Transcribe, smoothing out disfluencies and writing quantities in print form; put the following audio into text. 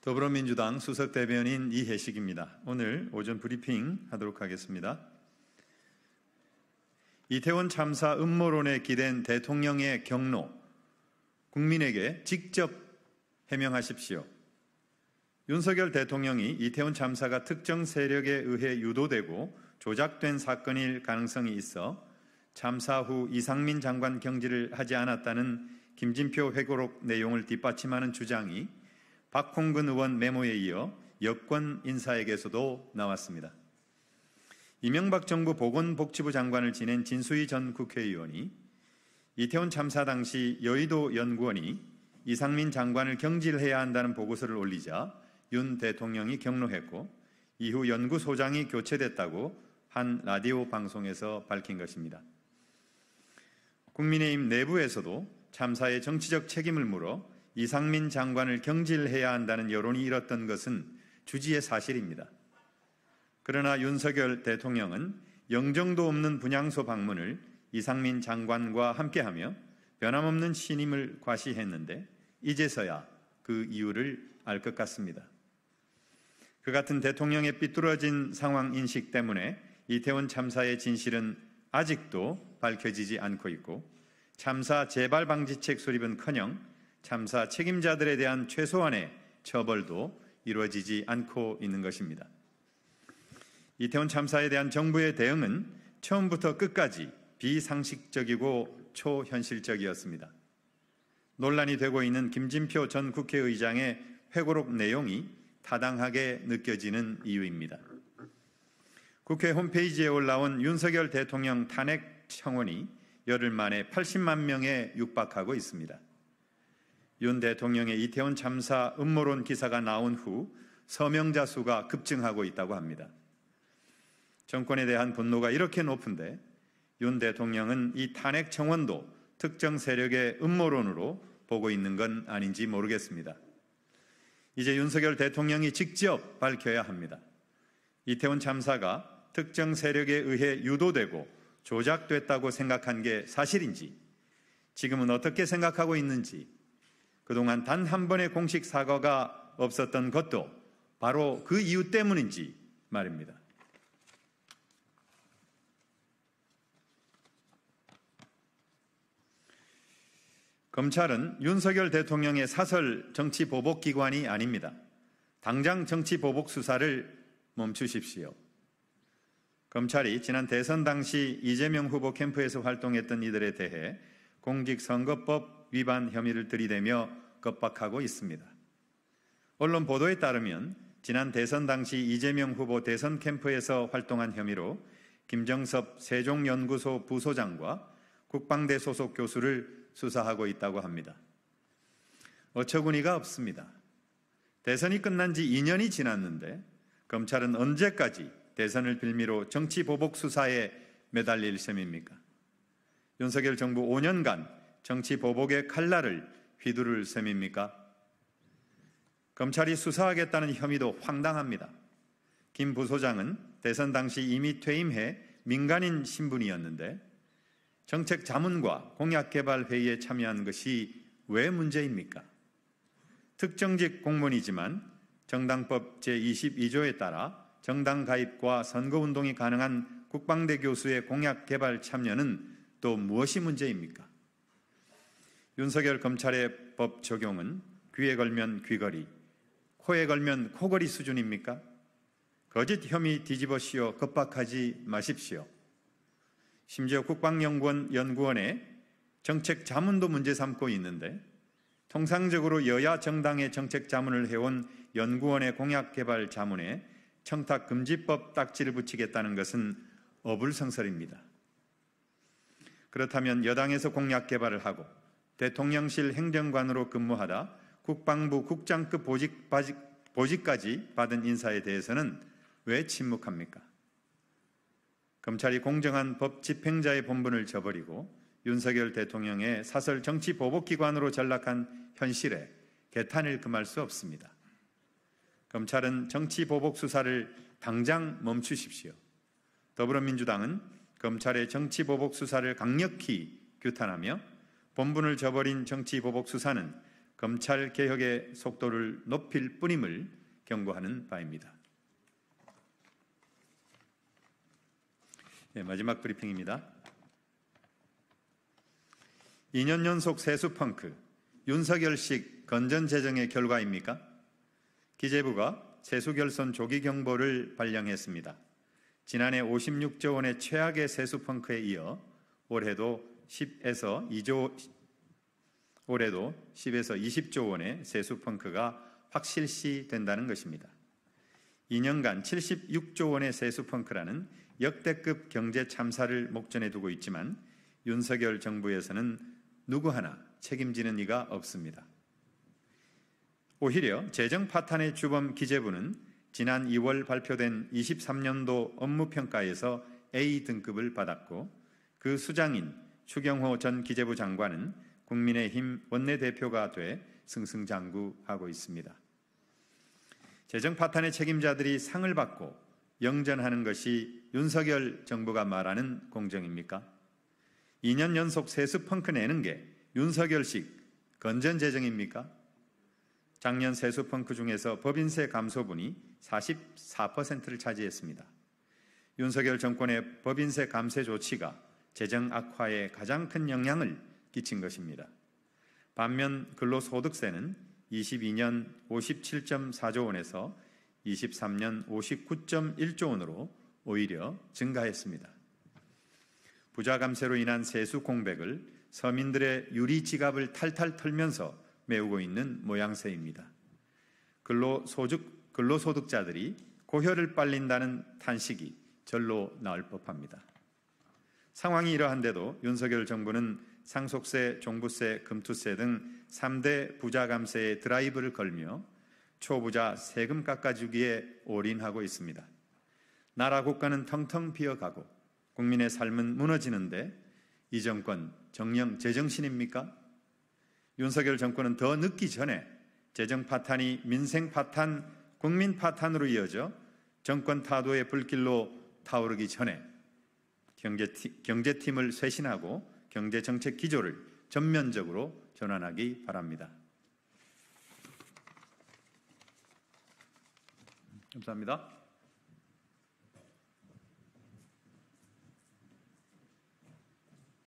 더불어민주당 수석대변인 이혜식입니다. 오늘 오전 브리핑 하도록 하겠습니다. 이태원 참사 음모론에 기댄 대통령의 경로, 국민에게 직접 해명하십시오. 윤석열 대통령이 이태원 참사가 특정 세력에 의해 유도되고 조작된 사건일 가능성이 있어 참사 후 이상민 장관 경질을 하지 않았다는 김진표 회고록 내용을 뒷받침하는 주장이 박홍근 의원 메모에 이어 여권 인사에게서도 나왔습니다. 이명박 정부 보건복지부 장관을 지낸 진수희 전 국회의원이 이태원 참사 당시 여의도 연구원이 이상민 장관을 경질해야 한다는 보고서를 올리자 윤 대통령이 경로했고 이후 연구소장이 교체됐다고 한 라디오 방송에서 밝힌 것입니다. 국민의힘 내부에서도 참사의 정치적 책임을 물어 이상민 장관을 경질해야 한다는 여론이 일었던 것은 주지의 사실입니다. 그러나 윤석열 대통령은 영정도 없는 분향소 방문을 이상민 장관과 함께하며 변함없는 신임을 과시했는데 이제서야 그 이유를 알 것 같습니다. 그 같은 대통령의 삐뚤어진 상황 인식 때문에 이태원 참사의 진실은 아직도 밝혀지지 않고 있고 참사 재발 방지책 수립은커녕 참사 책임자들에 대한 최소한의 처벌도 이루어지지 않고 있는 것입니다. 이태원 참사에 대한 정부의 대응은 처음부터 끝까지 비상식적이고 초현실적이었습니다. 논란이 되고 있는 김진표 전 국회의장의 회고록 내용이 타당하게 느껴지는 이유입니다. 국회 홈페이지에 올라온 윤석열 대통령 탄핵 청원이 열흘 만에 80만 명에 육박하고 있습니다. 윤 대통령의 이태원 참사 음모론 기사가 나온 후 서명자 수가 급증하고 있다고 합니다. 정권에 대한 분노가 이렇게 높은데 윤 대통령은 이 탄핵 청원도 특정 세력의 음모론으로 보고 있는 건 아닌지 모르겠습니다. 이제 윤석열 대통령이 직접 밝혀야 합니다. 이태원 참사가 특정 세력에 의해 유도되고 조작됐다고 생각한 게 사실인지, 지금은 어떻게 생각하고 있는지, 그동안 단 한 번의 공식 사과가 없었던 것도 바로 그 이유 때문인지 말입니다. 검찰은 윤석열 대통령의 사설 정치보복기관이 아닙니다. 당장 정치보복 수사를 멈추십시오. 검찰이 지난 대선 당시 이재명 후보 캠프에서 활동했던 이들에 대해 공직선거법 위반 혐의를 들이대며 겁박하고 있습니다. 언론 보도에 따르면 지난 대선 당시 이재명 후보 대선 캠프에서 활동한 혐의로 김정섭 세종연구소 부소장과 국방대 소속 교수를 수사하고 있다고 합니다. 어처구니가 없습니다. 대선이 끝난 지 2년이 지났는데 검찰은 언제까지 대선을 빌미로 정치보복 수사에 매달릴 셈입니까? 윤석열 정부 5년간 정치보복의 칼날을 휘두를 셈입니까? 검찰이 수사하겠다는 혐의도 황당합니다. 김 부소장은 대선 당시 이미 퇴임해 민간인 신분이었는데 정책 자문과 공약개발회의에 참여한 것이 왜 문제입니까? 특정직 공무원이지만 정당법 제22조에 따라 정당 가입과 선거운동이 가능한 국방대 교수의 공약개발 참여는 또 무엇이 문제입니까? 윤석열 검찰의 법 적용은 귀에 걸면 귀걸이, 코에 걸면 코걸이 수준입니까? 거짓 혐의 뒤집어 씌워 겁박하지 마십시오. 심지어 국방연구원 연구원의 정책 자문도 문제 삼고 있는데 통상적으로 여야 정당의 정책 자문을 해온 연구원의 공약개발 자문에 청탁금지법 딱지를 붙이겠다는 것은 어불성설입니다. 그렇다면 여당에서 공약개발을 하고 대통령실 행정관으로 근무하다 국방부 국장급 보직까지 받은 인사에 대해서는 왜 침묵합니까? 검찰이 공정한 법 집행자의 본분을 저버리고 윤석열 대통령의 사설 정치 보복기관으로 전락한 현실에 개탄을 금할 수 없습니다. 검찰은 정치 보복 수사를 당장 멈추십시오. 더불어민주당은 검찰의 정치 보복 수사를 강력히 규탄하며 본분을 저버린 정치 보복 수사는 검찰 개혁의 속도를 높일 뿐임을 경고하는 바입니다. 마지막 브리핑입니다. 2년 연속 세수 펑크, 윤석열식 건전재정의 결과입니까? 기재부가 세수 결손 조기 경보를 발령했습니다. 지난해 56조 원의 최악의 세수 펑크에 이어 올해도 10에서 20조 원의 세수 펑크가 확실시 된다는 것입니다. 2년간 76조 원의 세수 펑크라는 역대급 경제 참사를 목전에 두고 있지만 윤석열 정부에서는 누구 하나 책임지는 이가 없습니다. 오히려 재정 파탄의 주범 기재부는 지난 2월 발표된 23년도 업무평가에서 A등급을 받았고 그 수장인 추경호 전 기재부 장관은 국민의힘 원내대표가 돼 승승장구하고 있습니다. 재정 파탄의 책임자들이 상을 받고 영전하는 것이 윤석열 정부가 말하는 공정입니까? 2년 연속 세수 펑크 내는 게 윤석열식 건전재정입니까? 작년 세수 펑크 중에서 법인세 감소분이 44%를 차지했습니다. 윤석열 정권의 법인세 감세 조치가 재정 악화에 가장 큰 영향을 끼친 것입니다. 반면 근로소득세는 22년 57.4조 원에서 23년 59.1조 원으로 오히려 증가했습니다. 부자 감세로 인한 세수 공백을 서민들의 유리 지갑을 탈탈 털면서 메우고 있는 모양새입니다. 근로소득자들이 고혈을 빨린다는 탄식이 절로 나올 법합니다. 상황이 이러한데도 윤석열 정부는 상속세, 종부세, 금투세 등 3대 부자 감세에 드라이브를 걸며 초부자 세금 깎아주기에 올인하고 있습니다. 나라 국가는 텅텅 비어가고 국민의 삶은 무너지는데 이 정권 정녕 제정신입니까? 윤석열 정권은 더 늦기 전에 재정 파탄이 민생 파탄, 국민 파탄으로 이어져 정권 타도의 불길로 타오르기 전에 경제팀을 쇄신하고 경제정책 기조를 전면적으로 전환하기 바랍니다. 감사합니다.